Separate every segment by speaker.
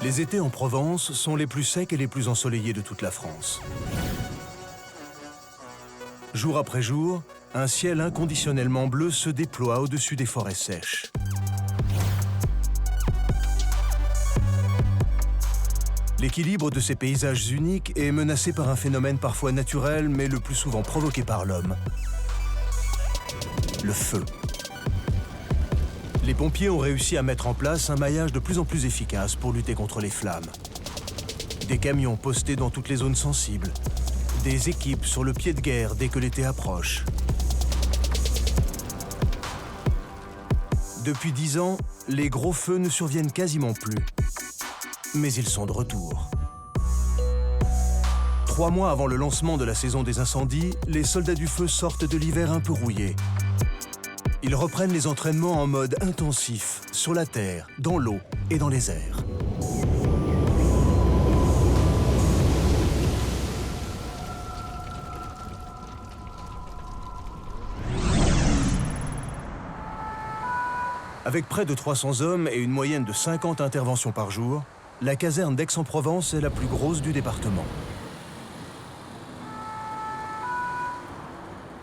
Speaker 1: Les étés en Provence sont les plus secs et les plus ensoleillés de toute la France. Jour après jour, un ciel inconditionnellement bleu se déploie au-dessus des forêts sèches. L'équilibre de ces paysages uniques est menacé par un phénomène parfois naturel, mais le plus souvent provoqué par l'homme. Le feu. Les pompiers ont réussi à mettre en place un maillage de plus en plus efficace pour lutter contre les flammes. Des camions postés dans toutes les zones sensibles, des équipes sur le pied de guerre dès que l'été approche. Depuis 10 ans, les gros feux ne surviennent quasiment plus. Mais ils sont de retour. 3 mois avant le lancement de la saison des incendies, les soldats du feu sortent de l'hiver un peu rouillés. Ils reprennent les entraînements en mode intensif, sur la terre, dans l'eau et dans les airs. Avec près de 300 hommes et une moyenne de 50 interventions par jour, la caserne d'Aix-en-Provence est la plus grosse du département.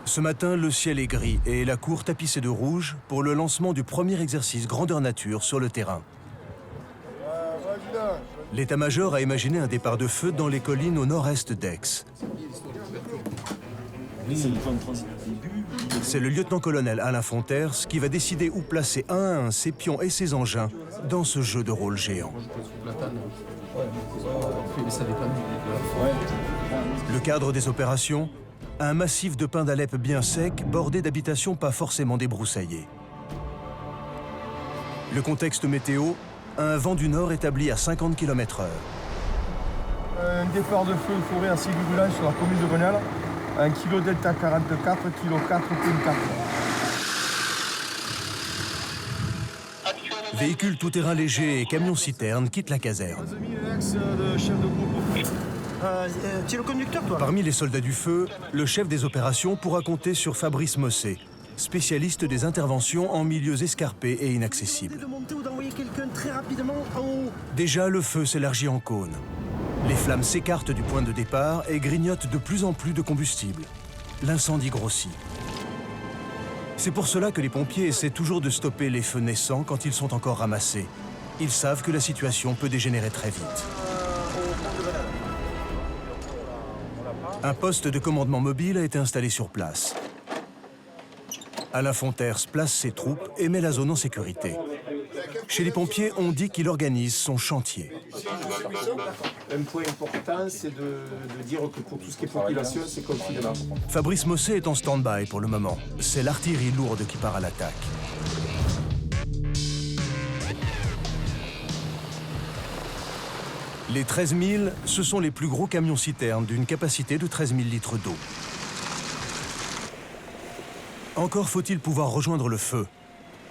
Speaker 1: Ce matin, le ciel est gris et la cour tapissée de rouge pour le lancement du premier exercice grandeur nature sur le terrain. L'état-major a imaginé un départ de feu dans les collines au nord-est d'Aix. C'est le lieutenant-colonel Alain Fonters qui va décider où placer un à un ses pions et ses engins dans ce jeu de rôle géant. Le cadre des opérations, un massif de pins d'Alep bien sec, bordé d'habitations pas forcément débroussaillées. Le contexte météo, un vent du nord établi à 50 km/h.
Speaker 2: Un départ de feu de forêt à Ségugoulan sur la commune de Venelle, un kilo delta 44, kilo 4.4.
Speaker 1: Véhicules tout-terrain légers et camions-citernes quittent la caserne.
Speaker 2: Tu es le conducteur, toi?
Speaker 1: Parmi les soldats du feu, le chef des opérations pourra compter sur Fabrice Mossé, spécialiste des interventions en milieux escarpés et inaccessibles. Déjà, le feu s'élargit en cône. Les flammes s'écartent du point de départ et grignotent de plus en plus de combustible. L'incendie grossit. C'est pour cela que les pompiers essaient toujours de stopper les feux naissants quand ils sont encore ramassés. Ils savent que la situation peut dégénérer très vite. Un poste de commandement mobile a été installé sur place. Alain Fonters place ses troupes et met la zone en sécurité. Chez les pompiers, on dit qu'il organise son chantier.
Speaker 3: Un point important, c'est de dire que pour tout ce qui est population, c'est confinement.
Speaker 1: Fabrice Mossé est en stand-by pour le moment. C'est l'artillerie lourde qui part à l'attaque. Les 13 000, ce sont les plus gros camions-citernes d'une capacité de 13 000 litres d'eau. Encore faut-il pouvoir rejoindre le feu.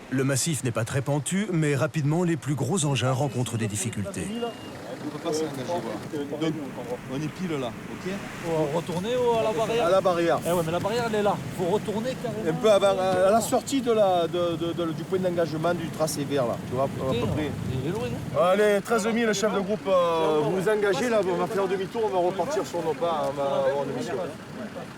Speaker 1: Le massif n'est pas très pentu, mais rapidement, les plus gros engins rencontrent des difficultés.
Speaker 2: On ne peut pas s'engager, voilà. Donc, on est pile là, ok?
Speaker 4: Faut retourner à la barrière?
Speaker 2: À la barrière.
Speaker 4: Eh ouais, mais la barrière, elle est là. Il faut retourner carrément.
Speaker 2: Un peu avant, à la sortie du point d'engagement du tracé vert, là. Tu vois, à peu près.
Speaker 4: Il est loin, hein?
Speaker 2: Allez, 13 000, le chef de groupe, vous vous engagez, là, on va faire demi-tour, on va repartir sur nos pas, on va avoir une mission.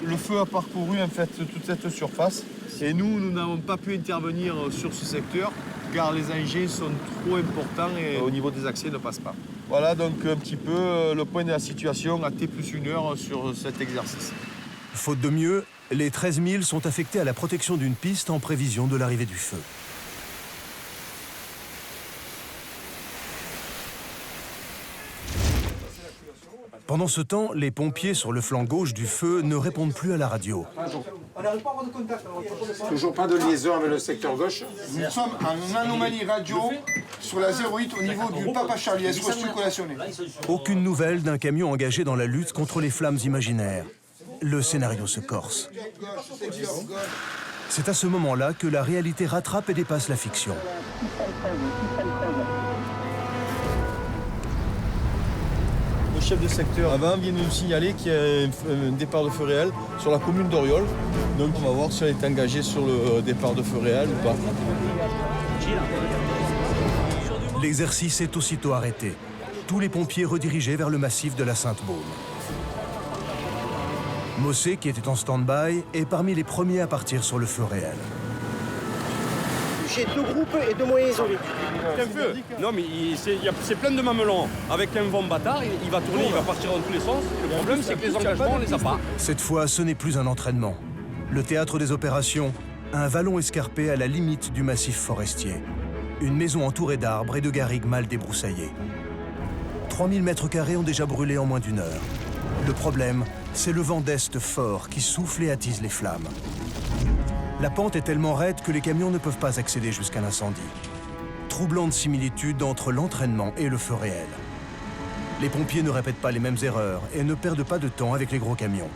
Speaker 2: Le feu a parcouru, en fait, toute cette surface. Et nous n'avons pas pu intervenir sur ce secteur, car les engins sont trop importants et au niveau des accès ne passent pas. Voilà donc un petit peu le point de la situation à T+1 heure sur cet exercice.
Speaker 1: Faute de mieux, les 13 000 sont affectés à la protection d'une piste en prévision de l'arrivée du feu. Pendant ce temps, les pompiers sur le flanc gauche du feu ne répondent plus à la radio.
Speaker 3: Toujours pas de liaison avec le secteur gauche.
Speaker 5: Nous sommes en anomalie radio sur la 08 au niveau du Papa Charlie. Est-ce que je suis collationné?
Speaker 1: Aucune nouvelle d'un camion engagé dans la lutte contre les flammes imaginaires. Le scénario se corse. C'est à ce moment-là que la réalité rattrape et dépasse la fiction.
Speaker 2: Le chef de secteur avant vient de nous signaler qu'il y a un départ de feu réel sur la commune d'Oriol. Donc on va voir si elle est engagée sur le départ de feu réel ou pas.
Speaker 1: L'exercice est aussitôt arrêté. tous les pompiers redirigés vers le massif de la Sainte-Baume. Mossé, qui était en stand-by, est parmi les premiers à partir sur le feu réel.
Speaker 6: J'ai 2 groupes et 2 moyens isolés.
Speaker 7: Un feu. Non mais c'est plein de mamelons. Avec un vent bâtard, il va tourner, il va partir dans tous les sens. Le problème c'est que les engagements, on les a pas.
Speaker 1: Cette fois, ce n'est plus un entraînement. Le théâtre des opérations, un vallon escarpé à la limite du massif forestier. Une maison entourée d'arbres et de garrigues mal débroussaillées. 3000 mètres carrés ont déjà brûlé en moins d'1 heure. Le problème, c'est le vent d'est fort qui souffle et attise les flammes. La pente est tellement raide que les camions ne peuvent pas accéder jusqu'à l'incendie. Troublante similitude entre l'entraînement et le feu réel. Les pompiers ne répètent pas les mêmes erreurs et ne perdent pas de temps avec les gros camions.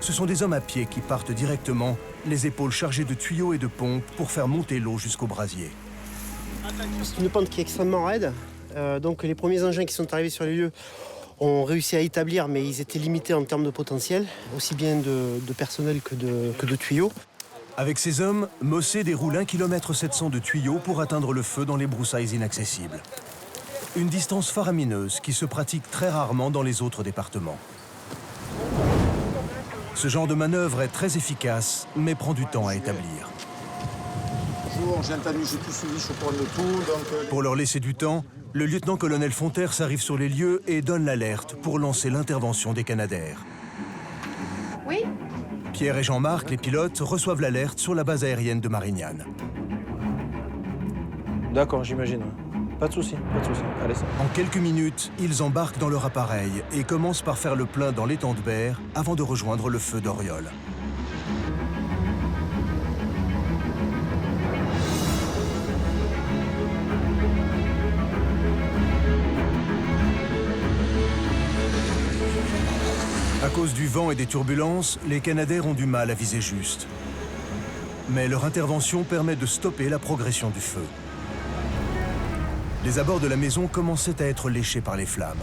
Speaker 1: Ce sont des hommes à pied qui partent directement, les épaules chargées de tuyaux et de pompes pour faire monter l'eau jusqu'au brasier.
Speaker 6: C'est une pente qui est extrêmement raide. Donc les premiers engins qui sont arrivés sur les lieux ont réussi à établir, mais ils étaient limités en termes de potentiel, aussi bien de personnel que de tuyaux.
Speaker 1: Avec ces hommes, Mossé déroule 1,7 km de tuyaux pour atteindre le feu dans les broussailles inaccessibles. Une distance faramineuse qui se pratique très rarement dans les autres départements. Ce genre de manœuvre est très efficace, mais prend du temps à établir.
Speaker 5: Bonjour, j'ai entendu, j'ai tout suivi, je suis au courant de tout. Donc,
Speaker 1: Pour leur laisser du temps, le lieutenant-colonel Fonters arrive sur les lieux et donne l'alerte pour lancer l'intervention des Canadair.
Speaker 8: Oui.
Speaker 1: Pierre et Jean-Marc, les pilotes, reçoivent l'alerte sur la base aérienne de Marignane.
Speaker 9: D'accord, j'imagine. Pas de souci, pas de souci. Allez, ça.
Speaker 1: En quelques minutes, ils embarquent dans leur appareil et commencent par faire le plein dans l'étang de Berre avant de rejoindre le feu d'Oriol. À cause du vent et des turbulences, les Canadair ont du mal à viser juste. Mais leur intervention permet de stopper la progression du feu. Les abords de la maison commençaient à être léchés par les flammes.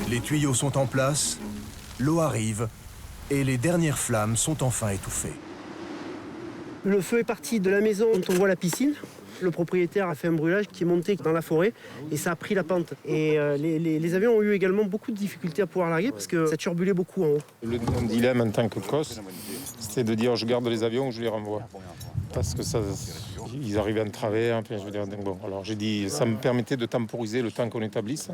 Speaker 1: Les tuyaux sont en place, l'eau arrive et les dernières flammes sont enfin étouffées.
Speaker 6: Le feu est parti de la maison dont on voit la piscine. Le propriétaire a fait un brûlage qui est monté dans la forêt et ça a pris la pente. Et les avions ont eu également beaucoup de difficultés à pouvoir larguer parce que ça turbulait beaucoup en haut.
Speaker 10: Mon dilemme en tant que COS, c'était de dire je garde les avions ou je les renvoie. Parce que ça, ils arrivaient en travers. Puis je veux dire, donc bon, alors j'ai dit, ça me permettait de temporiser le temps qu'on établisse,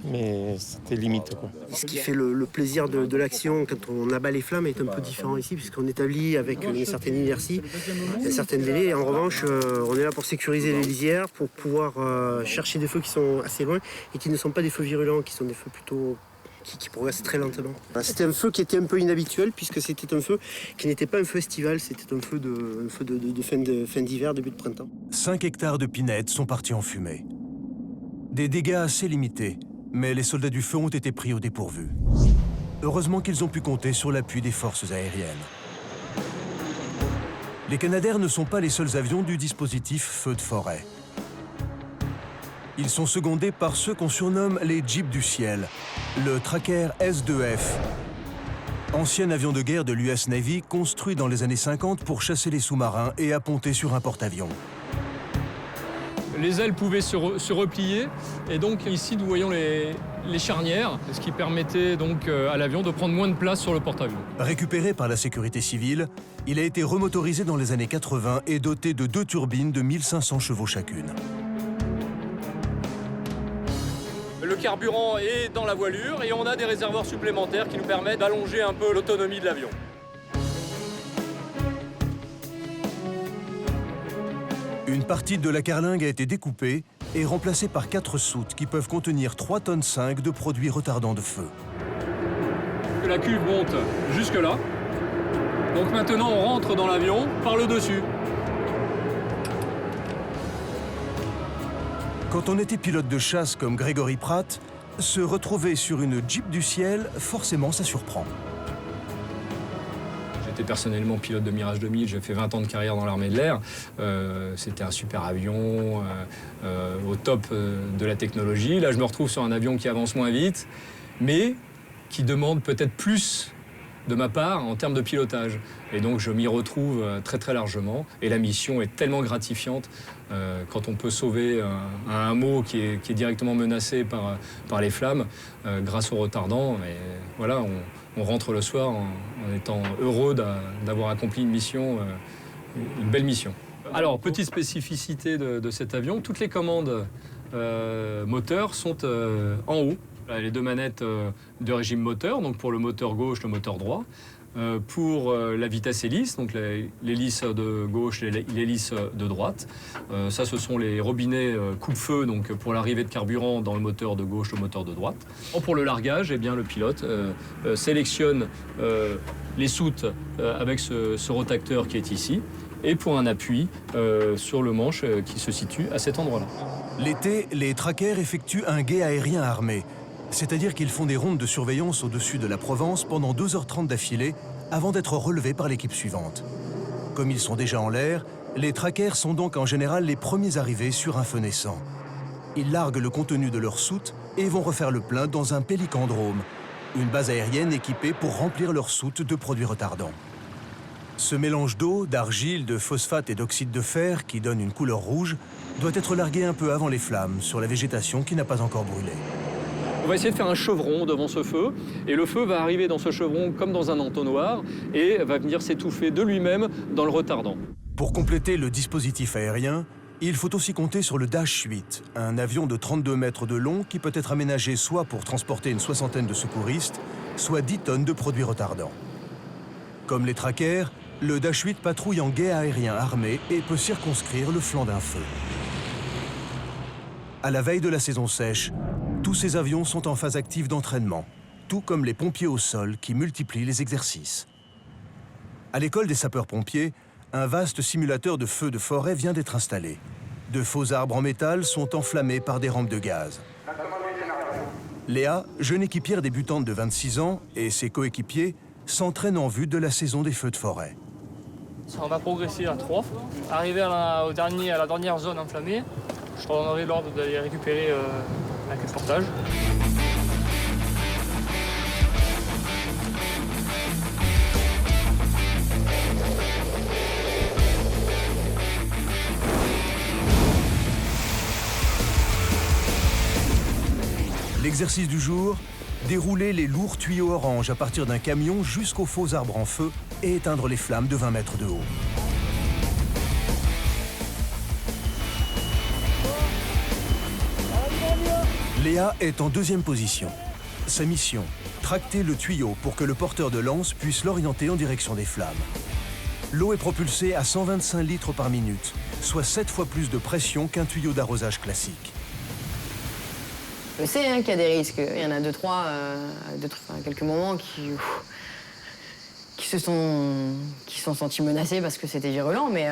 Speaker 10: mais c'était limite, quoi.
Speaker 6: Ce qui fait le plaisir de l'action quand on abat les flammes est un peu différent ici, puisqu'on établit avec une certaine inertie, un certain délai. Et en revanche, on est là pour sécuriser les lisières, pour pouvoir chercher des feux qui sont assez loin et qui ne sont pas des feux virulents, qui sont des feux plutôt qui progressent très lentement. C'était un feu qui était un peu inhabituel, puisque c'était un feu qui n'était pas un feu estival, c'était un feu de fin d'hiver, début de printemps.
Speaker 1: 5 hectares de pinèdes sont partis en fumée. Des dégâts assez limités, mais les soldats du feu ont été pris au dépourvu. Heureusement qu'ils ont pu compter sur l'appui des forces aériennes. Les Canadair ne sont pas les seuls avions du dispositif feu de forêt. Ils sont secondés par ceux qu'on surnomme les Jeeps du ciel, le Tracker S-2F. Ancien avion de guerre de l'US Navy construit dans les années 50 pour chasser les sous-marins et apponter sur un porte-avions.
Speaker 11: Les ailes pouvaient se replier et donc ici nous voyons les charnières, ce qui permettait donc à l'avion de prendre moins de place sur le porte-avions.
Speaker 1: Récupéré par la sécurité civile, il a été remotorisé dans les années 80 et doté de 2 turbines de 1500 chevaux chacune.
Speaker 11: Le carburant est dans la voilure et on a des réservoirs supplémentaires qui nous permettent d'allonger un peu l'autonomie de l'avion.
Speaker 1: Une partie de la carlingue a été découpée et remplacée par 4 soutes qui peuvent contenir 3,5 tonnes de produits retardants de feu.
Speaker 11: La cuve monte jusque là. Donc maintenant on rentre dans l'avion par le dessus.
Speaker 1: Quand on était pilote de chasse comme Grégory Pratt, se retrouver sur une Jeep du ciel, forcément ça surprend.
Speaker 11: J'étais personnellement pilote de Mirage 2000, j'ai fait 20 ans de carrière dans l'armée de l'air. C'était un super avion, au top de la technologie. Là, je me retrouve sur un avion qui avance moins vite, mais qui demande peut-être plus de ma part en termes de pilotage. Et donc je m'y retrouve très très largement. Et la mission est tellement gratifiante quand on peut sauver un hameau qui est directement menacé par les flammes grâce au retardant. Et voilà, on rentre le soir en étant heureux d'avoir accompli une mission, une belle mission. Alors, petite spécificité de cet avion, toutes les commandes moteurs sont en haut. Les deux manettes de régime moteur, donc pour le moteur gauche, le moteur droit. Pour la vitesse hélice, donc l'hélice de gauche et l'hélice de droite. Ça, ce sont les robinets coupe-feu, donc pour l'arrivée de carburant dans le moteur de gauche, le moteur de droite. Pour le largage, eh bien, le pilote sélectionne les soutes avec ce rotacteur qui est ici, et pour un appui sur le manche qui se situe à cet endroit-là.
Speaker 1: L'été, les trackers effectuent un guet aérien armé. C'est-à-dire qu'ils font des rondes de surveillance au-dessus de la Provence pendant 2h30 d'affilée avant d'être relevés par l'équipe suivante. Comme ils sont déjà en l'air, les trackers sont donc en général les premiers arrivés sur un feu naissant. Ils larguent le contenu de leur soute et vont refaire le plein dans un pélicandrome, une base aérienne équipée pour remplir leur soute de produits retardants. Ce mélange d'eau, d'argile, de phosphate et d'oxyde de fer qui donne une couleur rouge doit être largué un peu avant les flammes sur la végétation qui n'a pas encore brûlé.
Speaker 11: On va essayer de faire un chevron devant ce feu, et le feu va arriver dans ce chevron comme dans un entonnoir et va venir s'étouffer de lui-même dans le retardant.
Speaker 1: Pour compléter le dispositif aérien, il faut aussi compter sur le Dash 8, un avion de 32 mètres de long qui peut être aménagé soit pour transporter une soixantaine de secouristes, soit 10 tonnes de produits retardants. Comme les trackers, le Dash 8 patrouille en guet aérien armé et peut circonscrire le flanc d'un feu. À la veille de la saison sèche, tous ces avions sont en phase active d'entraînement, tout comme les pompiers au sol qui multiplient les exercices. À l'école des sapeurs-pompiers, un vaste simulateur de feux de forêt vient d'être installé. De faux arbres en métal sont enflammés par des rampes de gaz. Léa, jeune équipière débutante de 26 ans, et ses coéquipiers s'entraînent en vue de la saison des feux de forêt.
Speaker 12: On va progresser à 3. Arrivé à la dernière zone enflammée, je donnerai l'ordre d'aller récupérer la queue de portage.
Speaker 1: L'exercice du jour, dérouler les lourds tuyaux orange à partir d'un camion jusqu'aux faux arbres en feu et éteindre les flammes de 20 mètres de haut. Léa est en deuxième position. Sa mission, tracter le tuyau pour que le porteur de lance puisse l'orienter en direction des flammes. L'eau est propulsée à 125 litres par minute, soit 7 fois plus de pression qu'un tuyau d'arrosage classique.
Speaker 13: Je sais qu'il y a des risques. Il y en a deux, trois, quelques moments qui se sont sentis menacés parce que c'était virulent, mais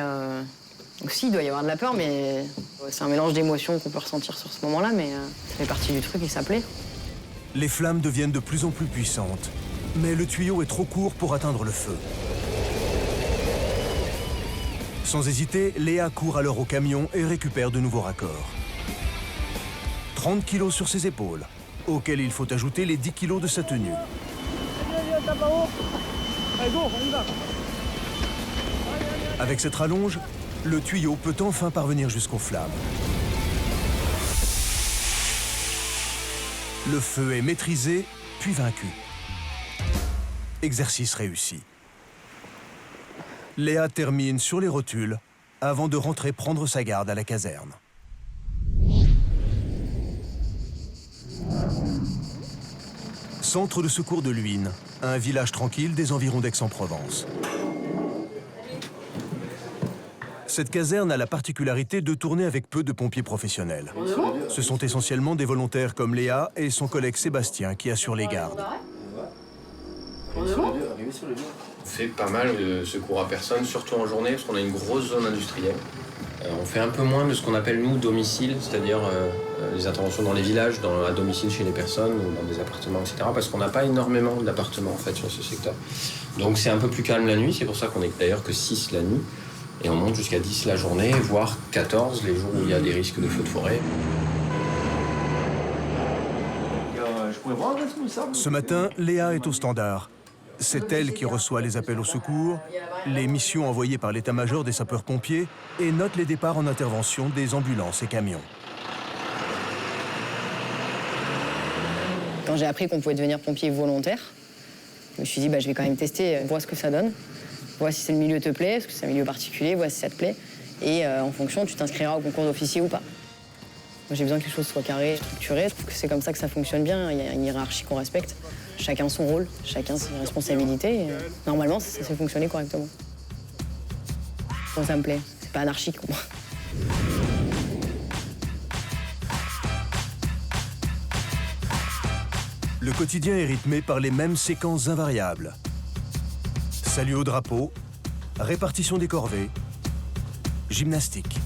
Speaker 13: aussi il doit y avoir de la peur, mais c'est un mélange d'émotions qu'on peut ressentir sur ce moment-là, mais ça fait partie du truc et ça plaît.
Speaker 1: Les flammes deviennent de plus en plus puissantes, mais le tuyau est trop court pour atteindre le feu. Sans hésiter, Léa court alors au camion et récupère de nouveaux raccords. 30 kilos sur ses épaules, auxquels il faut ajouter les 10 kilos de sa tenue. Avec cette rallonge, le tuyau peut enfin parvenir jusqu'aux flammes. Le feu est maîtrisé, puis vaincu. Exercice réussi. Léa termine sur les rotules avant de rentrer prendre sa garde à la caserne. Centre de secours de Luynes, un village tranquille des environs d'Aix-en-Provence. Cette caserne a la particularité de tourner avec peu de pompiers professionnels. Ce sont essentiellement des volontaires comme Léa et son collègue Sébastien qui assurent les gardes.
Speaker 14: On fait pas mal de secours à personne, surtout en journée, parce qu'on a une grosse zone industrielle. On fait un peu moins de ce qu'on appelle, nous, domicile, c'est-à-dire les interventions dans les villages, à domicile chez les personnes, ou dans des appartements, etc. Parce qu'on n'a pas énormément d'appartements en fait sur ce secteur. Donc c'est un peu plus calme la nuit, c'est pour ça qu'on est d'ailleurs que 6 la nuit. Et on monte jusqu'à 10 la journée, voire 14 les jours où il y a des risques de feux de forêt.
Speaker 1: Ce matin, Léa est au standard. C'est elle qui reçoit les appels au secours, les missions envoyées par l'état-major des sapeurs-pompiers et note les départs en intervention des ambulances et camions.
Speaker 13: Quand j'ai appris qu'on pouvait devenir pompier volontaire, je me suis dit, je vais quand même tester, voir ce que ça donne. Vois si c'est le milieu te plaît, parce que c'est un milieu particulier, vois si ça te plaît. Et en fonction, tu t'inscriras au concours d'officier ou pas. J'ai besoin que les choses soient carrées, structurées. Je trouve que c'est comme ça que ça fonctionne bien. Il y a une hiérarchie qu'on respecte. Chacun son rôle, chacun ses responsabilités. Et normalement, ça fait fonctionner correctement. Bon, ça me plaît. C'est pas anarchique, quoi.
Speaker 1: Le quotidien est rythmé par les mêmes séquences invariables. Salut au drapeau, répartition des corvées, gymnastique.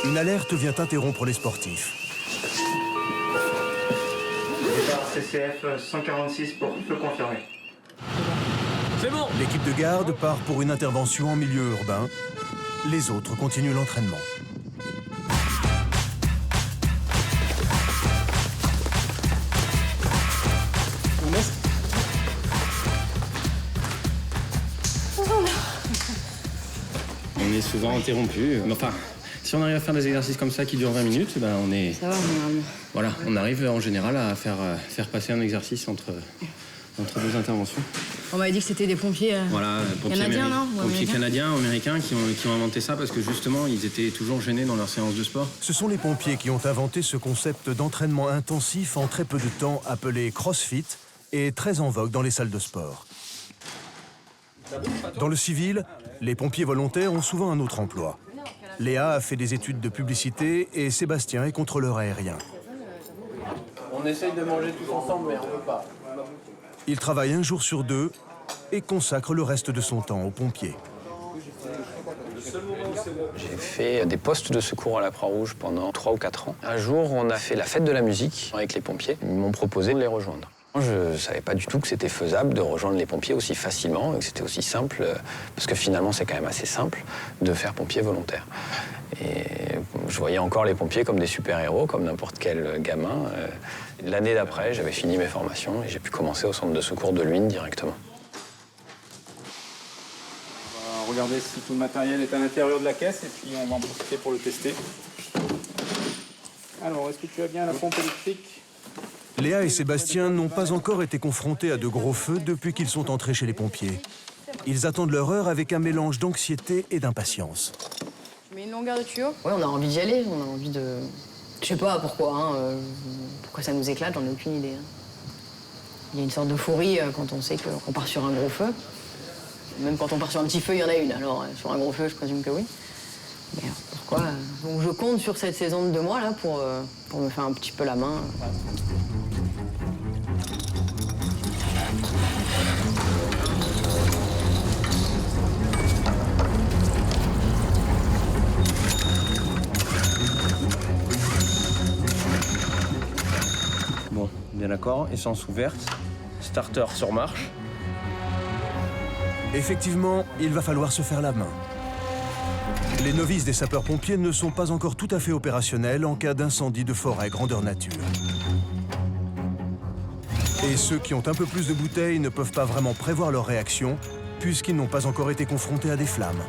Speaker 1: Une alerte vient interrompre les sportifs.
Speaker 6: Départ CCF 146 pour feu confirmé.
Speaker 1: C'est bon. L'équipe de garde part pour une intervention en milieu urbain. Les autres continuent l'entraînement.
Speaker 14: On est souvent interrompu. Enfin, si on arrive à faire des exercices comme ça qui durent 20 minutes, on est...
Speaker 13: Ça va, normalement.
Speaker 14: Voilà, on arrive en général à faire passer un exercice entre 2 interventions.
Speaker 13: On m'avait dit que c'était des pompiers,
Speaker 14: voilà,
Speaker 13: canadiens, non?
Speaker 14: Pompiers canadiens, américains qui ont inventé ça parce que justement, ils étaient toujours gênés dans leurs séances de sport.
Speaker 1: Ce sont les pompiers qui ont inventé ce concept d'entraînement intensif en très peu de temps appelé CrossFit et très en vogue dans les salles de sport. Dans le civil, les pompiers volontaires ont souvent un autre emploi. Léa a fait des études de publicité et Sébastien est contrôleur aérien.
Speaker 3: On essaye de manger tous ensemble, mais on ne peut pas.
Speaker 1: Il travaille 1 jour sur 2 et consacre le reste de son temps aux pompiers.
Speaker 15: J'ai fait des postes de secours à la Croix-Rouge pendant 3 ou 4 ans. Un jour, on a fait la fête de la musique avec les pompiers. Ils m'ont proposé de les rejoindre. Je ne savais pas du tout que c'était faisable de rejoindre les pompiers aussi facilement et que c'était aussi simple, parce que finalement c'est quand même assez simple de faire pompier volontaire. Et je voyais encore les pompiers comme des super-héros, comme n'importe quel gamin. L'année d'après, j'avais fini mes formations et j'ai pu commencer au centre de secours de Luynes directement.
Speaker 16: On va regarder si tout le matériel est à l'intérieur de la caisse et puis on va en profiter pour le tester. Alors, est-ce que tu as bien la pompe électrique ?
Speaker 1: Léa et Sébastien n'ont pas encore été confrontés à de gros feux depuis qu'ils sont entrés chez les pompiers. Ils attendent leur heure avec un mélange d'anxiété et d'impatience.
Speaker 13: Tu mets une longueur de tuyau ? Ouais, on a envie d'y aller, on a envie de... Je sais pas pourquoi, pourquoi ça nous éclate, j'en ai aucune idée. Il y a une sorte d'euphorie quand on sait qu'on part sur un gros feu. Même quand on part sur un petit feu, il y en a une. Alors, sur un gros feu, je présume que oui. Mais pourquoi donc je compte sur cette saison de 2 mois là pour me faire un petit peu la main.
Speaker 14: Bon, bien d'accord, essence ouverte, starter sur marche.
Speaker 1: Effectivement, il va falloir se faire la main. Les novices des sapeurs-pompiers ne sont pas encore tout à fait opérationnels en cas d'incendie de forêt grandeur nature. Et ceux qui ont un peu plus de bouteilles ne peuvent pas vraiment prévoir leur réaction puisqu'ils n'ont pas encore été confrontés à des flammes.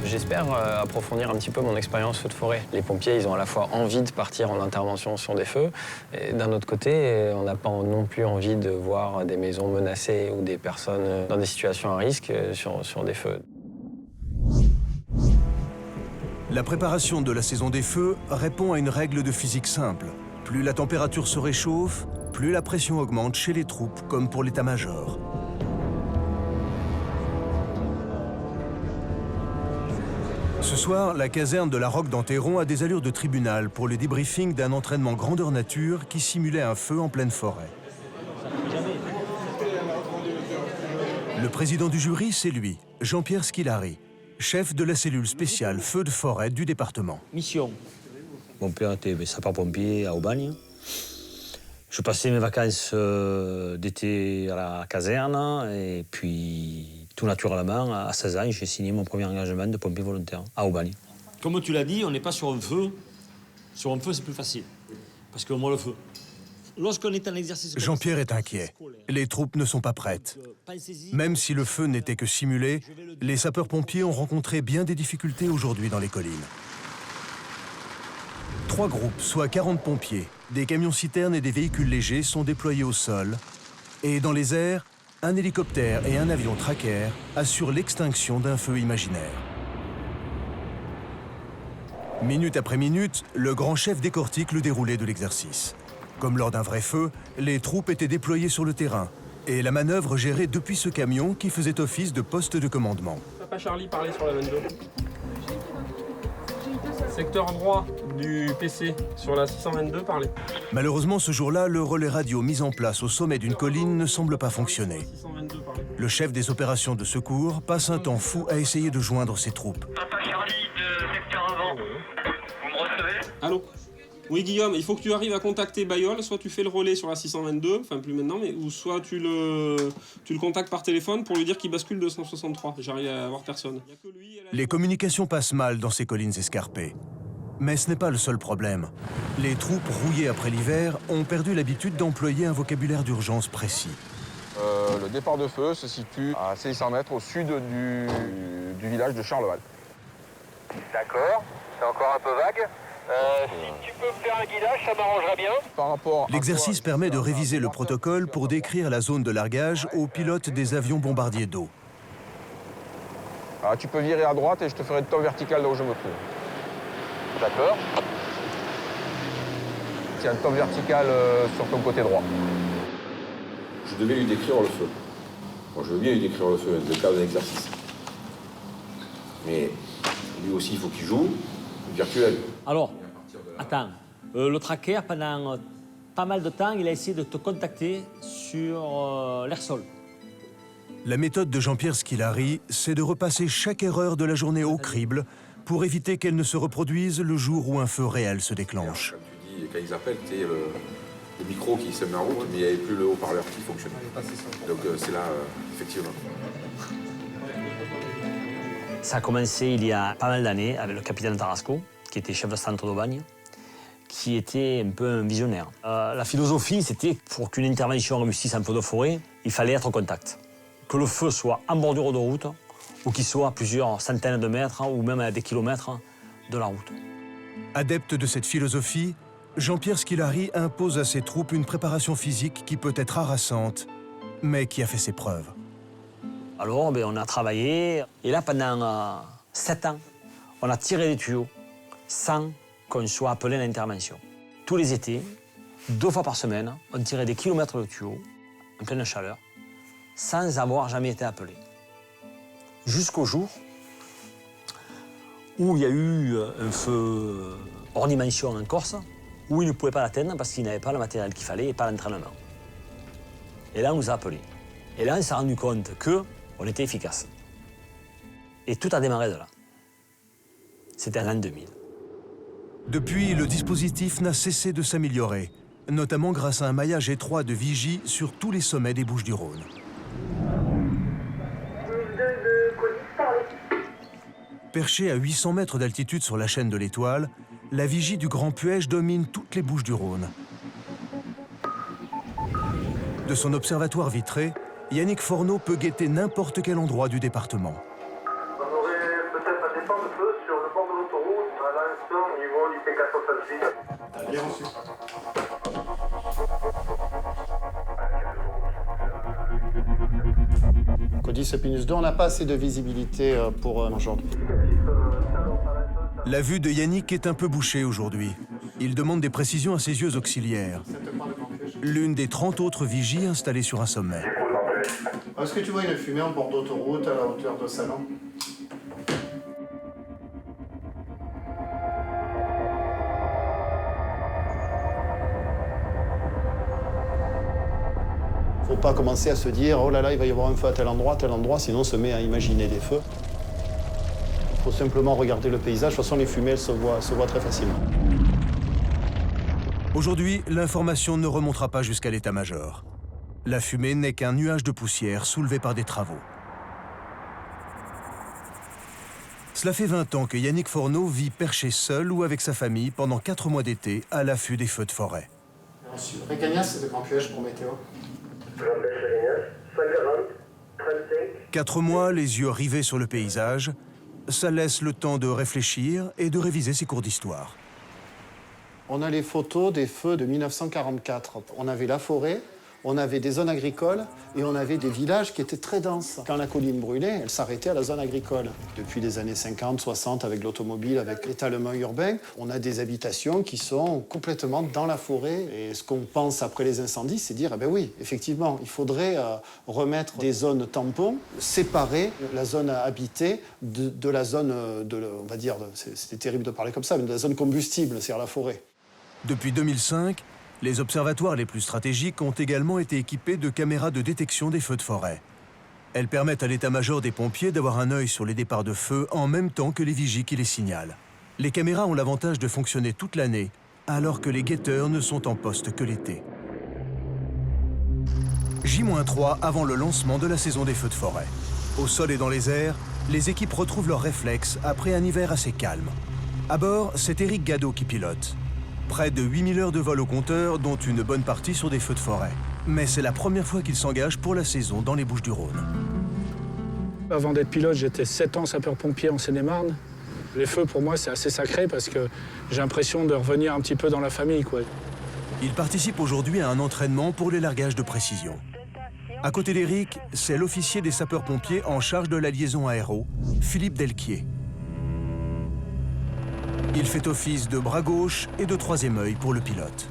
Speaker 15: J'espère approfondir un petit peu mon expérience feu de forêt. Les pompiers, ils ont à la fois envie de partir en intervention sur des feux, et d'un autre côté, on n'a pas non plus envie de voir des maisons menacées ou des personnes dans des situations à risque sur des feux.
Speaker 1: La préparation de la saison des feux répond à une règle de physique simple. Plus la température se réchauffe, plus la pression augmente chez les troupes comme pour l'état-major. Ce soir, la caserne de la Roque d'Enterron a des allures de tribunal pour le débriefing d'un entraînement grandeur nature qui simulait un feu en pleine forêt. Le président du jury, c'est lui, Jean-Pierre Skilari, chef de la cellule spéciale feu de forêt du département.
Speaker 17: Mission. Mon père était sapeur-pompier à Aubagne. Je passais mes vacances d'été à la caserne et puis, tout naturellement, à 16 ans, j'ai signé mon premier engagement de pompier volontaire à Aubagne. Comme tu l'as dit, on n'est pas sur un feu. Sur un feu, c'est plus facile, parce qu'on voit le feu. Lorsqu'on est en exercice...
Speaker 1: Jean-Pierre est inquiet. Les troupes ne sont pas prêtes. Même si le feu n'était que simulé, les sapeurs-pompiers ont rencontré bien des difficultés aujourd'hui dans les collines. 3 groupes, soit 40 pompiers, des camions-citernes et des véhicules légers sont déployés au sol. Et dans les airs, un hélicoptère et un avion Tracker assurent l'extinction d'un feu imaginaire. Minute après minute, le grand chef décortique le déroulé de l'exercice. Comme lors d'un vrai feu, les troupes étaient déployées sur le terrain et la manœuvre gérée depuis ce camion qui faisait office de poste de commandement.
Speaker 12: Papa Charlie parlait sur la 22. Secteur droit du PC sur la 622 parlait.
Speaker 1: Malheureusement, ce jour-là, le relais radio mis en place au sommet d'une colline ne semble pas fonctionner. Le chef des opérations de secours passe un temps fou à essayer de joindre ses troupes.
Speaker 18: Papa Charlie de secteur avant. Vous me recevez?
Speaker 7: Allô? Oui Guillaume, il faut que tu arrives à contacter Bayeul, soit tu fais le relais sur la 622, enfin plus maintenant, mais ou soit tu le contactes par téléphone pour lui dire qu'il bascule 263. J'arrive à avoir personne.
Speaker 1: Les communications passent mal dans ces collines escarpées. Mais ce n'est pas le seul problème. Les troupes rouillées après l'hiver ont perdu l'habitude d'employer un vocabulaire d'urgence précis.
Speaker 2: Le départ de feu se situe à 600 mètres au sud du village de Charleval.
Speaker 18: D'accord, c'est encore un peu vague. Si tu peux me faire un guidage, ça m'arrangerait bien.
Speaker 1: L'exercice permet de réviser le protocole pour décrire la zone de largage aux pilotes des avions bombardiers d'eau.
Speaker 2: Tu peux virer à droite et je te ferai le temps vertical là où je me trouve.
Speaker 18: D'accord.
Speaker 2: C'est un temps vertical sur ton côté droit.
Speaker 19: Je devais lui décrire le feu. Bon, je veux bien lui décrire le feu, le cas d'un exercice. Mais lui aussi, il faut qu'il joue virtuel.
Speaker 17: Alors, attends, le tracker, pendant pas mal de temps, il a essayé de te contacter sur l'air-sol.
Speaker 1: La méthode de Jean-Pierre Skilari, c'est de repasser chaque erreur de la journée au crible pour éviter qu'elle ne se reproduise le jour où un feu réel se déclenche.
Speaker 19: Comme tu dis, quand ils appellent, tu sais, le micro qui se met en route, mais il n'y avait plus le haut-parleur qui fonctionnait. Donc c'est là, effectivement.
Speaker 17: Ça a commencé il y a pas mal d'années avec le capitaine Tarasco, qui était chef de centre d'Aubagne, qui était un peu un visionnaire. La philosophie, c'était pour qu'une intervention réussisse en feu de forêt, il fallait être en contact. Que le feu soit en bordure de route, ou qu'il soit à plusieurs centaines de mètres, ou même à des kilomètres de la route.
Speaker 1: Adepte de cette philosophie, Jean-Pierre Skilari impose à ses troupes une préparation physique qui peut être harassante, mais qui a fait ses preuves.
Speaker 17: Alors, on a travaillé, et là, pendant 7 ans, on a tiré des tuyaux sans qu'on soit appelé à l'intervention. Tous les étés, 2 fois par semaine, on tirait des kilomètres de tuyaux, en pleine chaleur, sans avoir jamais été appelé. Jusqu'au jour où il y a eu un feu hors dimension en Corse, où il ne pouvait pas l'atteindre parce qu'il n'avait pas le matériel qu'il fallait et pas l'entraînement. Et là, on nous a appelés. Et là, on s'est rendu compte qu'on était efficace. Et tout a démarré de là. C'était en l'an 2000.
Speaker 1: Depuis, le dispositif n'a cessé de s'améliorer, notamment grâce à un maillage étroit de vigies sur tous les sommets des Bouches-du-Rhône. Perchée à 800 mètres d'altitude sur la chaîne de l'Étoile, la vigie du Grand Puège domine toutes les Bouches-du-Rhône. De son observatoire vitré, Yannick Forneau peut guetter n'importe quel endroit du département.
Speaker 18: On aurait peut-être un départ de feu sur le bord de l'autoroute, à l'instant au niveau du P466. Bien reçu.
Speaker 20: Codis Epinus 2, on n'a pas assez de visibilité pour aujourd'hui.
Speaker 1: La vue de Yannick est un peu bouchée aujourd'hui. Il demande des précisions à ses yeux auxiliaires. L'une des 30 autres vigies installées sur un sommet.
Speaker 20: Est-ce que tu vois une fumée en bord d'autoroute à la hauteur de Salon? Il ne faut pas commencer à se dire « Oh là là, il va y avoir un feu à tel endroit, sinon on se met à imaginer des feux. Il faut simplement regarder le paysage. De toute façon, les fumées, elles se voient très facilement.
Speaker 1: Aujourd'hui, l'information ne remontera pas jusqu'à l'état-major. La fumée n'est qu'un nuage de poussière soulevé par des travaux. Cela fait 20 ans que Yannick Fourneau vit perché seul ou avec sa famille pendant 4 mois d'été à l'affût des feux de forêt.
Speaker 20: Recagnas, c'est de Grand Puège pour météo.
Speaker 1: 4 mois, les yeux rivés sur le paysage, ça laisse le temps de réfléchir et de réviser ses cours d'histoire.
Speaker 20: On a les photos des feux de 1944. On avait la forêt, on avait des zones agricoles et on avait des villages qui étaient très denses. Quand la colline brûlait, elle s'arrêtait à la zone agricole. Depuis les années 50, 60, avec l'automobile, avec l'étalement urbain, on a des habitations qui sont complètement dans la forêt. Et ce qu'on pense après les incendies, c'est dire, eh ben oui, effectivement, il faudrait remettre des zones tampons, séparer la zone habitée de la zone, on va dire, c'était terrible de parler comme ça, mais de la zone combustible, c'est-à-dire la forêt.
Speaker 1: Depuis 2005, les observatoires les plus stratégiques ont également été équipés de caméras de détection des feux de forêt. Elles permettent à l'état-major des pompiers d'avoir un œil sur les départs de feu en même temps que les vigies qui les signalent. Les caméras ont l'avantage de fonctionner toute l'année, alors que les guetteurs ne sont en poste que l'été. J-3 avant le lancement de la saison des feux de forêt. Au sol et dans les airs, les équipes retrouvent leurs réflexes après un hiver assez calme. À bord, c'est Éric Gadot qui pilote. Près de 8000 heures de vol au compteur, dont une bonne partie sur des feux de forêt. Mais c'est la première fois qu'il s'engage pour la saison dans les Bouches-du-Rhône.
Speaker 21: Avant d'être pilote, j'étais 7 ans sapeur-pompier en Seine-et-Marne. Les feux, pour moi, c'est assez sacré parce que j'ai l'impression de revenir un petit peu dans la famille, quoi.
Speaker 1: Il participe aujourd'hui à un entraînement pour les largages de précision. À côté d'Éric, c'est l'officier des sapeurs-pompiers en charge de la liaison aéro, Philippe Delquier. Il fait office de bras gauche et de troisième œil pour le pilote.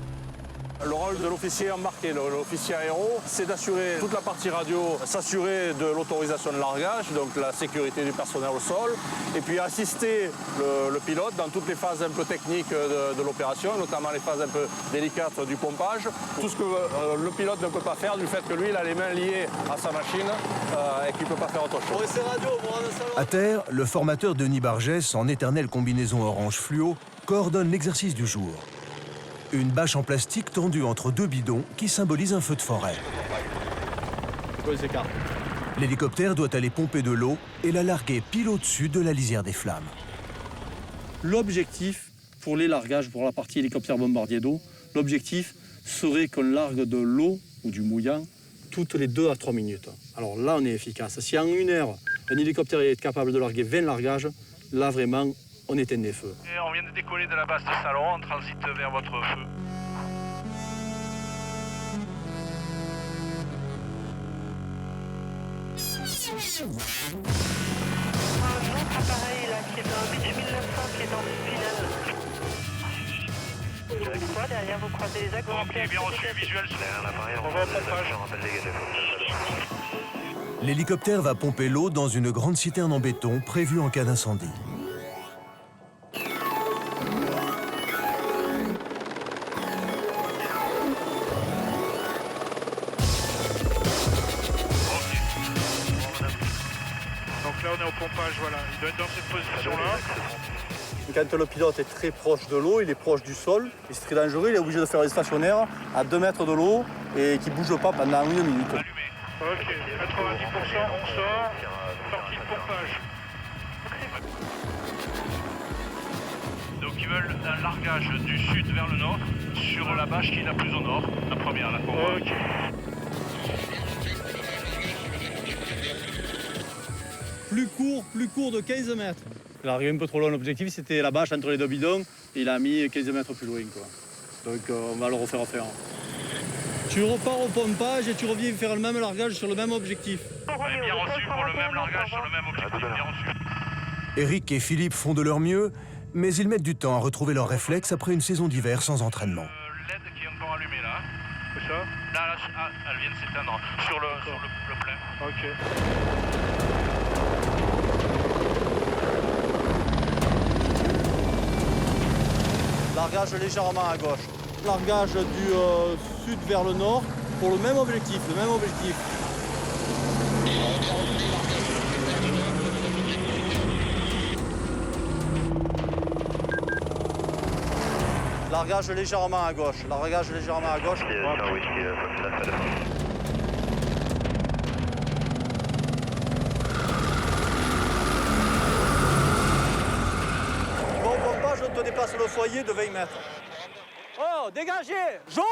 Speaker 22: Le rôle de l'officier embarqué, l'officier aéro, c'est d'assurer toute la partie radio, s'assurer de l'autorisation de largage, donc la sécurité du personnel au sol, et puis assister le pilote dans toutes les phases un peu techniques de l'opération, notamment les phases un peu délicates du pompage. Tout ce que le pilote ne peut pas faire du fait que lui, il a les mains liées à sa machine et qu'il ne peut pas faire autre chose.
Speaker 1: À terre, le formateur Denis Bargès, en éternelle combinaison orange fluo, coordonne l'exercice du jour. Une bâche en plastique tendue entre 2 bidons qui symbolise un feu de forêt. L'hélicoptère doit aller pomper de l'eau et la larguer pile au-dessus de la lisière des flammes.
Speaker 23: L'objectif pour les largages, pour la partie hélicoptère bombardier d'eau, l'objectif serait qu'on largue de l'eau ou du mouillant toutes les 2 à 3 minutes. Alors là, on est efficace. Si en 1 heure, un hélicoptère est capable de larguer 20 largages, là, vraiment, on éteint des feux.
Speaker 22: Et on vient de décoller de la base de Salon, on transite vers votre feu.
Speaker 18: Un autre appareil là qui est dans Beach 1900 qui est dans le final. Avec quoi derrière vous croisez les axes?
Speaker 22: Ok, bien reçu, visuel sur l'appareil, on va au pompage.
Speaker 1: L'hélicoptère va pomper l'eau dans une grande citerne en béton prévue en cas d'incendie.
Speaker 22: Donc là on est au pompage, voilà, il doit être dans cette position-là.
Speaker 2: Quand le pilote est très proche de l'eau, il est proche du sol, et c'est très dangereux, il est obligé de faire des stationnaires à 2 mètres de l'eau et qui ne bouge pas pendant 1 minute.
Speaker 22: Ok, 90%, on sort, sortie de pompage. Donc ils veulent un largage du sud vers le nord sur la bâche qui est la plus au nord, la première, la qu'on
Speaker 23: Ok. Plus court de 15 mètres. Il est arrivé un peu trop loin, l'objectif c'était la bâche entre les 2 bidons, et il a mis 15 mètres plus loin, quoi. Donc on va le refaire faire. Tu repars au pompage et tu reviens faire le même largage sur le même objectif.
Speaker 22: Bien reçu pour le même largage sur le même objectif, bien reçu.
Speaker 1: Éric et Philippe font de leur mieux, mais ils mettent du temps à retrouver leurs réflexes après une saison d'hiver sans entraînement.
Speaker 22: LED qui est encore allumé là. C'est ça? Là, elle vient de s'éteindre sur le plein. Ok.
Speaker 23: Largage légèrement à gauche. Largage du sud vers le nord pour le même objectif, Largage légèrement à gauche, Bon pompage, on te dépasse le foyer de 20 mètres. Oh, dégagez! Jo!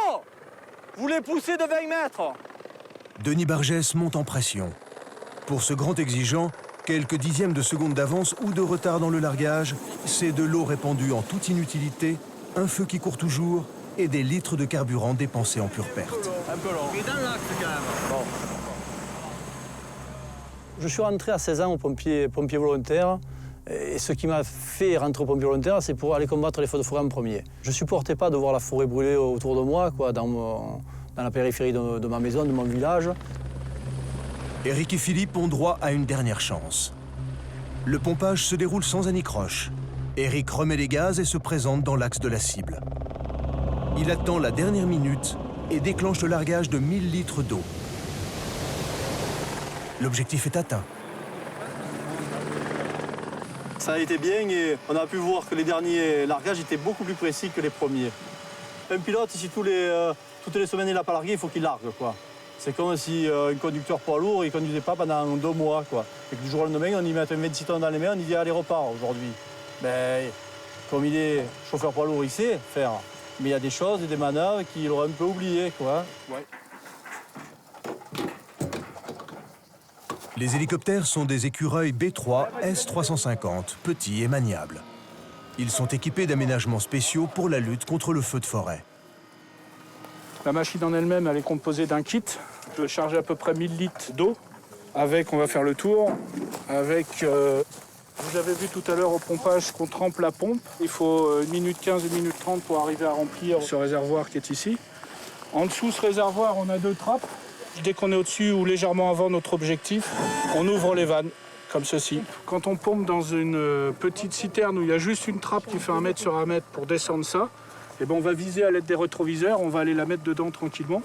Speaker 23: Vous les poussez de 20 mètres!
Speaker 1: Denis Bargès monte en pression. Pour ce grand exigeant, quelques dixièmes de seconde d'avance ou de retard dans le largage, c'est de l'eau répandue en toute inutilité, un feu qui court toujours et des litres de carburant dépensés en pure perte.
Speaker 23: Un peu long. Et dans l'axe quand même. Bon. Je suis rentré à 16 ans au pompier volontaire. Et ce qui m'a fait rentrer au pompier volontaire, c'est pour aller combattre les feux de forêt en premier. Je ne supportais pas de voir la forêt brûler autour de moi, quoi, dans la périphérie de ma maison, de mon village.
Speaker 1: Eric et Philippe ont droit à une dernière chance. Le pompage se déroule sans anicroche. Eric remet les gaz et se présente dans l'axe de la cible. Il attend la dernière minute et déclenche le largage de 1000 litres d'eau. L'objectif est atteint.
Speaker 23: Ça a été bien et on a pu voir que les derniers largages étaient beaucoup plus précis que les premiers. Un pilote, si toutes les semaines il n'a pas largué, il faut qu'il largue, quoi. C'est comme si un conducteur poids lourd, il ne conduisait pas pendant 2 mois, quoi. Et que du jour au lendemain, on y met un 26 tonnes dans les mains, on y dit allez, repart aujourd'hui. Ben, comme il est chauffeur poids lourd, il sait faire. Mais il y a des choses et des manœuvres qu'il aurait un peu oubliées, quoi. Ouais.
Speaker 1: Les hélicoptères sont des écureuils B3 S350, petits et maniables. Ils sont équipés d'aménagements spéciaux pour la lutte contre le feu de forêt.
Speaker 21: La machine en elle-même, elle est composée d'un kit. Je vais charger à peu près 1000 litres d'eau. Avec, on va faire le tour. Avec, vous avez vu tout à l'heure au pompage qu'on trempe la pompe. Il faut 1 minute 15, 1 minute 30 pour arriver à remplir ce réservoir qui est ici. En dessous de ce réservoir, on a 2 trappes. Dès qu'on est au-dessus ou légèrement avant notre objectif, on ouvre les vannes, comme ceci. Quand on pompe dans une petite citerne où il y a juste une trappe qui fait 1 mètre sur 1 mètre pour descendre ça, et ben on va viser à l'aide des rétroviseurs, on va aller la mettre dedans tranquillement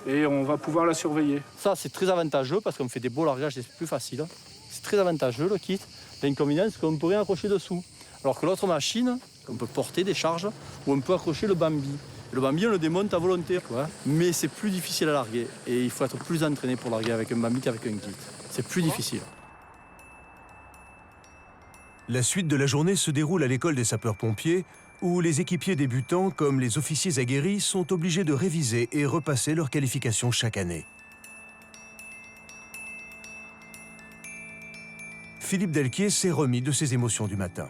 Speaker 21: et on va pouvoir la surveiller.
Speaker 23: Ça, c'est très avantageux parce qu'on fait des beaux largages, c'est plus facile. C'est très avantageux le kit. L'inconvénient, c'est qu'on ne peut rien accrocher dessous. Alors que l'autre machine, on peut porter des charges où on peut accrocher le bambi. Le bambi, on le démonte à volonté, quoi. Mais c'est plus difficile à larguer. Et il faut être plus entraîné pour larguer avec un bambi qu'avec un kit. C'est plus difficile.
Speaker 1: La suite de la journée se déroule à l'école des sapeurs-pompiers, où les équipiers débutants, comme les officiers aguerris, sont obligés de réviser et repasser leurs qualifications chaque année. Philippe Delquier s'est remis de ses émotions du matin.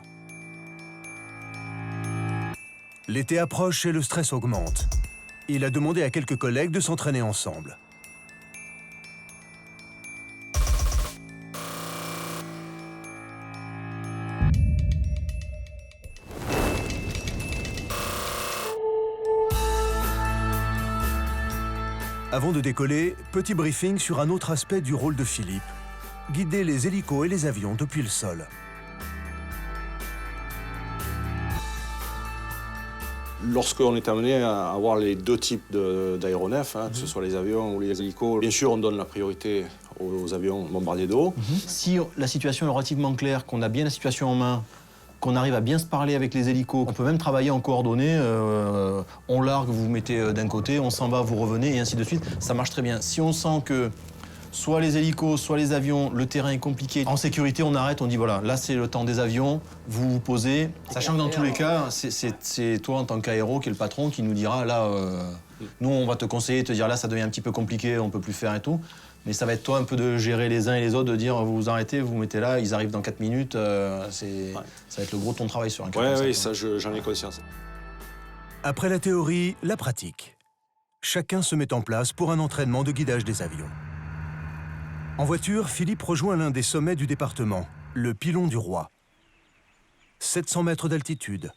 Speaker 1: L'été approche et le stress augmente. Il a demandé à quelques collègues de s'entraîner ensemble. Avant de décoller, petit briefing sur un autre aspect du rôle de Philippe, guider les hélicos et les avions depuis le sol.
Speaker 4: Lorsqu'on est amené à avoir les 2 types d'aéronefs, que ce soit les avions ou les hélicos, bien sûr on donne la priorité aux avions bombardiers d'eau.
Speaker 9: Si la situation est relativement claire, qu'on a bien la situation en main, qu'on arrive à bien se parler avec les hélicos, on peut même travailler en coordonnée, on largue, vous vous mettez d'un côté, on s'en va, vous revenez, et ainsi de suite, ça marche très bien. Si on sent que soit les hélicos, soit les avions, le terrain est compliqué, en sécurité, on arrête, on dit voilà, là c'est le temps des avions, vous vous posez, sachant que dans tous les cas, c'est toi en tant qu'aéro qui est le patron qui nous dira là, nous on va te conseiller, te dire là ça devient un petit peu compliqué, on peut plus faire et tout. Mais ça va être toi un peu de gérer les uns et les autres, de dire vous vous arrêtez, vous vous mettez là, ils arrivent dans 4 minutes, ça va être le gros de ton travail sur un cas.
Speaker 4: Oui, ça j'en ai conscience.
Speaker 1: Après la théorie, la pratique. Chacun se met en place pour un entraînement de guidage des avions. En voiture, Philippe rejoint l'un des sommets du département, le Pilon du Roi. 700 mètres d'altitude,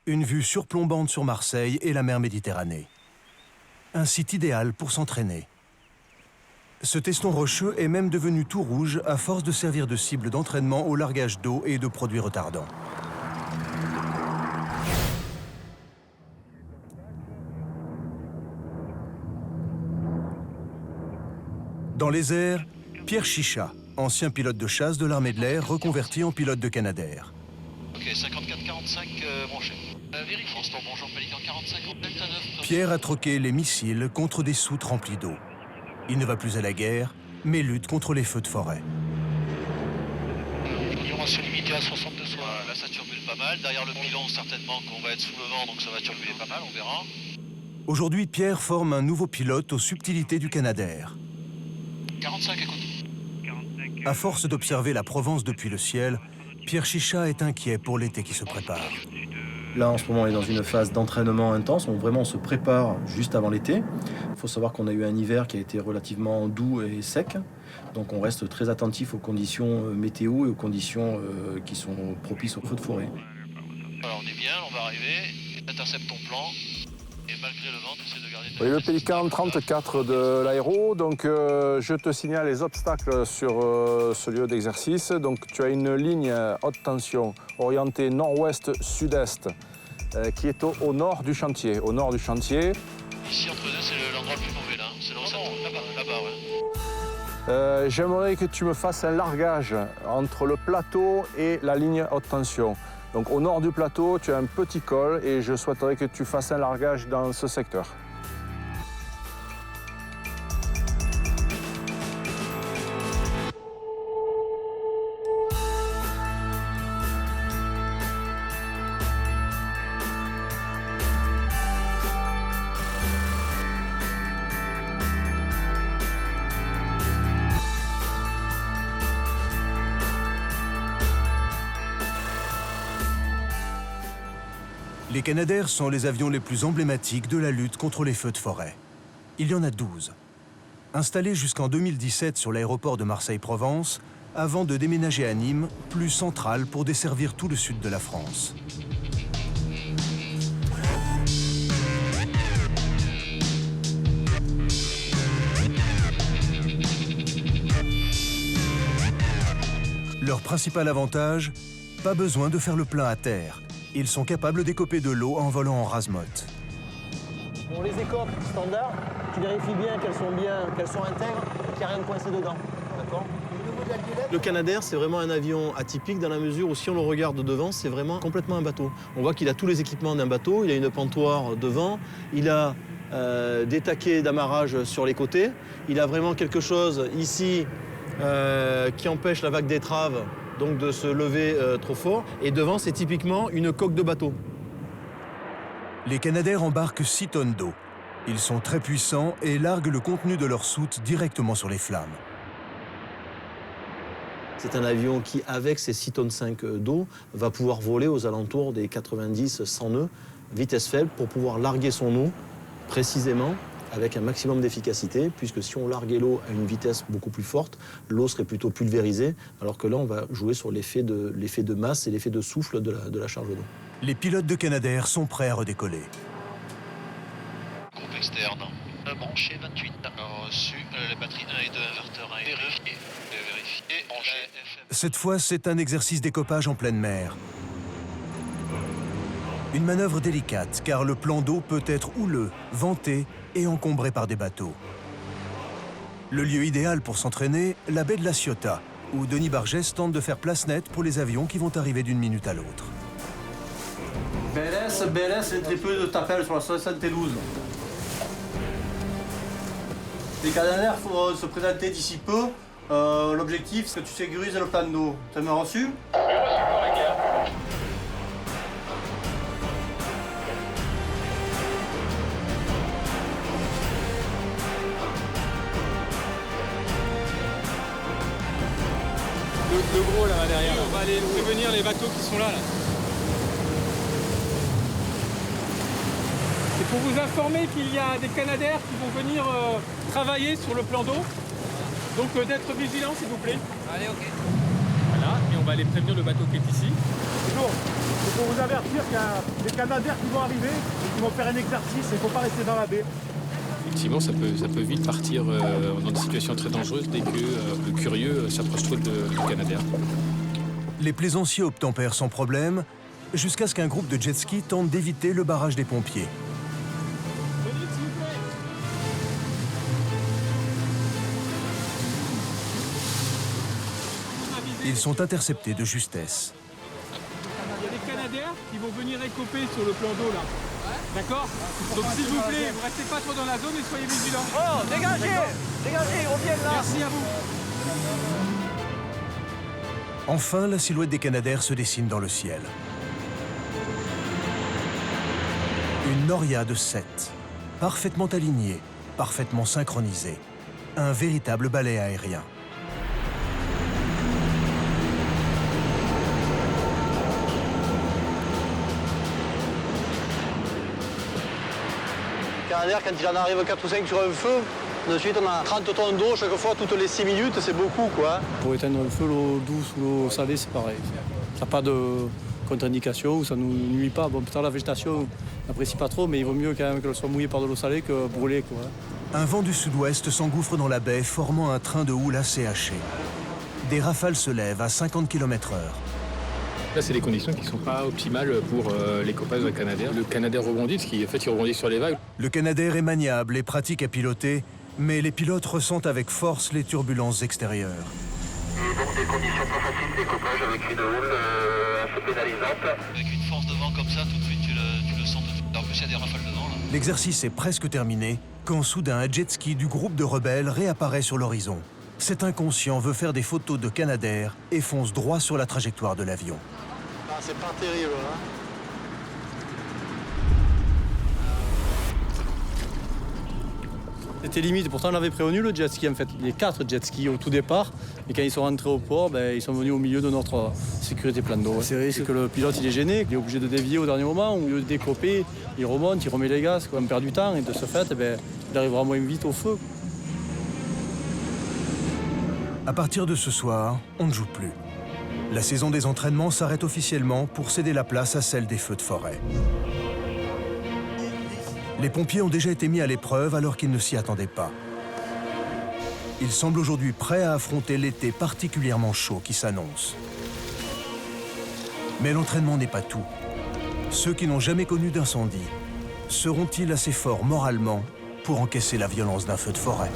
Speaker 1: une vue surplombante sur Marseille et la mer Méditerranée. Un site idéal pour s'entraîner. Ce teston rocheux est même devenu tout rouge à force de servir de cible d'entraînement au largage d'eau et de produits retardants. Dans les airs, Pierre Chicha, ancien pilote de chasse de l'armée de l'air, reconverti en pilote de Canadair.
Speaker 5: Ok, 54-45 branché. Vérifie. Instant, bonjour, Pélican 45, Delta 9.
Speaker 1: Pierre a troqué les missiles contre des soutes remplies d'eau. Il ne va plus à la guerre, mais lutte contre les feux de forêt.
Speaker 5: Duration limitée à 62 soirs. Là, ça turbule pas mal. Derrière le pilon, certainement qu'on va être sous le vent, donc ça va turbuler pas mal, on verra.
Speaker 1: Aujourd'hui, Pierre forme un nouveau pilote aux subtilités du Canadair.
Speaker 5: 45, écoute.
Speaker 1: À force d'observer la Provence depuis le ciel, Pierre Chicha est inquiet pour l'été qui se prépare.
Speaker 9: Là, en ce moment, on est dans une phase d'entraînement intense. On se prépare juste avant l'été. Il faut savoir qu'on a eu un hiver qui a été relativement doux et sec. Donc on reste très attentif aux conditions météo et aux conditions qui sont propices aux feux de forêt.
Speaker 5: Alors on est bien, on va arriver, intercepte ton plan. Et malgré le vent, tu essaies de garder ta...
Speaker 22: Oui, le Pélican 34 de l'aéro. Donc, je te signale les obstacles sur ce lieu d'exercice. Donc, tu as une ligne haute tension orientée nord-ouest-sud-est qui est au nord du chantier. Au nord du chantier.
Speaker 5: Ici, entre deux, c'est l'endroit le plus mauvais, là. C'est là où ça tombe. Là-bas, ouais.
Speaker 22: J'aimerais que tu me fasses un largage entre le plateau et la ligne haute tension. Donc au nord du plateau, tu as un petit col et je souhaiterais que tu fasses un largage dans ce secteur.
Speaker 1: Les Canadair sont les avions les plus emblématiques de la lutte contre les feux de forêt. Il y en a 12. Installés jusqu'en 2017 sur l'aéroport de Marseille-Provence, avant de déménager à Nîmes, plus central pour desservir tout le sud de la France. Leur principal avantage, pas besoin de faire le plein à terre. Ils sont capables d'écoper de l'eau en volant en rase-motte.
Speaker 6: Pour les écopes standards, tu vérifies bien qu'elles sont intègres et qu'il n'y a rien de coincé dedans. D'accord ?
Speaker 9: Le Canadair, c'est vraiment un avion atypique dans la mesure où si on le regarde devant, c'est vraiment complètement un bateau. On voit qu'il a tous les équipements d'un bateau, il a une pentoire devant, il a des taquets d'amarrage sur les côtés, il a vraiment quelque chose ici qui empêche la vague d'étrave donc de se lever trop fort. Et devant, c'est typiquement une coque de bateau.
Speaker 1: Les Canadair embarquent 6 tonnes d'eau. Ils sont très puissants et larguent le contenu de leur soute directement sur les flammes.
Speaker 9: C'est un avion qui, avec ses 6 tonnes 5 d'eau, va pouvoir voler aux alentours des 90-100 nœuds, vitesse faible, pour pouvoir larguer son eau précisément, avec un maximum d'efficacité, puisque si on larguait l'eau à une vitesse beaucoup plus forte, l'eau serait plutôt pulvérisée, alors que là, on va jouer sur l'effet de masse et l'effet de souffle de la charge d'eau.
Speaker 1: Les pilotes de Canadair sont prêts à redécoller.
Speaker 5: Groupe externe, branché 28. Reçu, les batteries 1 et 2, inverteur 1 et 2. Vérifié, branché.
Speaker 1: Cette fois, c'est un exercice d'écopage en pleine mer. Une manœuvre délicate, car le plan d'eau peut être houleux, venté et encombré par des bateaux. Le lieu idéal pour s'entraîner, la baie de la Ciotat, où Denis Bargès tente de faire place nette pour les avions qui vont arriver d'une minute à l'autre.
Speaker 9: BLS, c'est très peu de t'appels sur la 72. Les Canadair, il faut se présenter d'ici peu. L'objectif, c'est que tu sécurises le plan d'eau. Tu m'as reçu ?
Speaker 5: Oui, reçu pour la guerre.
Speaker 11: Le gros là derrière. On va aller prévenir les bateaux qui sont là. C'est pour vous informer qu'il y a des Canadair qui vont venir travailler sur le plan d'eau. Donc d'être vigilant s'il vous plaît. Allez, ok. Voilà, et on va aller prévenir le bateau qui est ici.
Speaker 21: Bonjour, c'est pour vous avertir qu'il y a des Canadair qui vont arriver et qui vont faire un exercice et il ne faut pas rester dans la baie.
Speaker 11: Effectivement, ça peut vite partir dans des situations très dangereuses dès que le curieux s'approche trop du Canadair.
Speaker 1: Les plaisanciers obtempèrent sans problème, jusqu'à ce qu'un groupe de jet-ski tente d'éviter le barrage des pompiers. Ils sont interceptés de justesse.
Speaker 21: Il y a des Canadaires qui vont venir écoper sur le plan d'eau là. D'accord? Donc s'il vous plaît, vous restez pas trop dans la zone et soyez vigilants.
Speaker 22: Oh, dégagez! Dégagez, ils reviennent là!
Speaker 21: Merci à vous.
Speaker 1: Enfin, la silhouette des Canadaires se dessine dans le ciel. Une noria de 7, parfaitement alignée, parfaitement synchronisée. Un véritable balai aérien.
Speaker 23: Canadair, quand il en arrive 4 ou 5 sur un feu, de suite on a 30 tonnes d'eau chaque fois, toutes les 6 minutes, c'est beaucoup quoi. Pour éteindre un feu, l'eau douce ou l'eau salée, c'est pareil. Ça n'a pas de contre-indication, ça ne nous nuit pas. Bon, peut-être la végétation n'apprécie pas trop, mais il vaut mieux quand même qu'elle soit mouillée par de l'eau salée que brûlée quoi.
Speaker 1: Un vent du sud-ouest s'engouffre dans la baie, formant un train de houle assez haché. Des rafales se lèvent à 50 km/h.
Speaker 11: Là, c'est des conditions qui ne sont pas optimales pour l'écopage de Canadair. Le Canadair rebondit, ce qui fait qu'il rebondit sur les vagues.
Speaker 1: Le Canadair est maniable et pratique à piloter, mais les pilotes ressentent avec force les turbulences extérieures.
Speaker 18: Et donc des conditions pas faciles d'écopage avec une houle assez pénalisante.
Speaker 5: Avec une force de vent comme ça, tout de suite, tu le sens tout de suite. En plus, il y a des rafales de vent là.
Speaker 1: L'exercice est presque terminé quand soudain un jet ski du groupe de rebelles réapparaît sur l'horizon. Cet inconscient veut faire des photos de Canadair et fonce droit sur la trajectoire de l'avion.
Speaker 23: Ah, c'est pas terrible hein. C'était limite, pourtant on avait prévenu le jet ski en fait, les 4 jet skis au tout départ, et quand ils sont rentrés au port, ils sont venus au milieu de notre sécurité plan d'eau. C'est risque que le pilote il est gêné, il est obligé de dévier au dernier moment, au lieu de décoper, il remonte, il remet les gaz, on perd du temps et de ce fait, il arrivera moins vite au feu.
Speaker 1: À partir de ce soir, on ne joue plus. La saison des entraînements s'arrête officiellement pour céder la place à celle des feux de forêt. Les pompiers ont déjà été mis à l'épreuve alors qu'ils ne s'y attendaient pas. Ils semblent aujourd'hui prêts à affronter l'été particulièrement chaud qui s'annonce. Mais l'entraînement n'est pas tout. Ceux qui n'ont jamais connu d'incendie, seront-ils assez forts moralement pour encaisser la violence d'un feu de forêt ?